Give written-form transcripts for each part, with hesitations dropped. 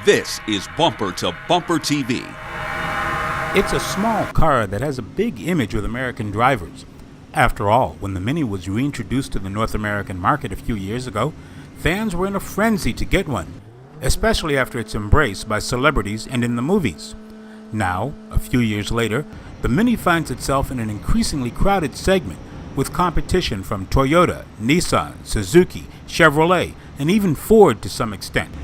This is Bumper to Bumper TV. It's a small car that has a big image with American drivers. After all, when the Mini was reintroduced to the North American market a few years ago, fans were in a frenzy to get one, especially after its embrace by celebrities and in the movies. Now, a few years later, the Mini finds itself in an increasingly crowded segment with competition from Toyota, Nissan, Suzuki, Chevrolet, and even Ford to some extent.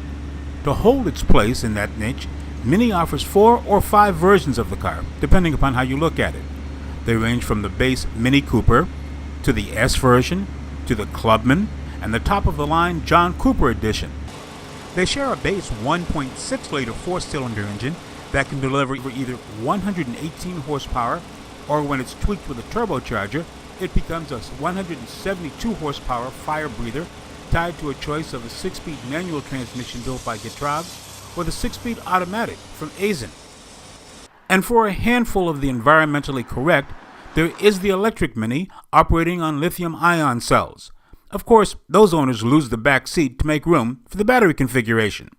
To hold its place in that niche, Mini offers 4 or 5 versions of the car, depending upon how you look at it. They range from the base Mini Cooper, to the S version, to the Clubman, and the top-of-the-line John Cooper edition. They share a base 1.6-liter 4-cylinder engine that can deliver either 118 horsepower, or when it's tweaked with a turbocharger, it becomes a 172 horsepower fire breather tied to a choice of a 6-speed manual transmission built by Getrag or the 6-speed automatic from Aisin. And for a handful of the environmentally correct, there is the electric Mini operating on lithium-ion cells. Of course, those owners lose the back seat to make room for the battery configuration.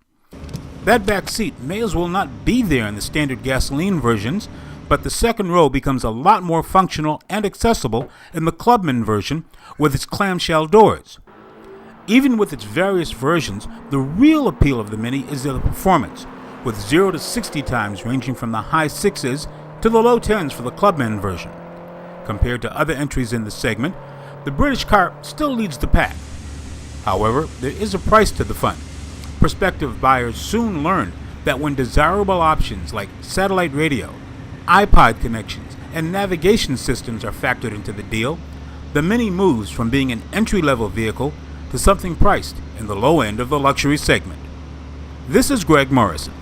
That back seat may as well not be there in the standard gasoline versions, but the second row becomes a lot more functional and accessible in the Clubman version with its clamshell doors. Even with its various versions, the real appeal of the Mini is the performance, with 0 to 60 times ranging from the high 6s to the low 10s for the Clubman version. Compared to other entries in the segment, the British car still leads the pack. However, there is a price to the fun. Prospective buyers soon learn that when desirable options like satellite radio, iPod connections, and navigation systems are factored into the deal, the Mini moves from being an entry-level vehicle to something priced in the low end of the luxury segment. This is Greg Morrison.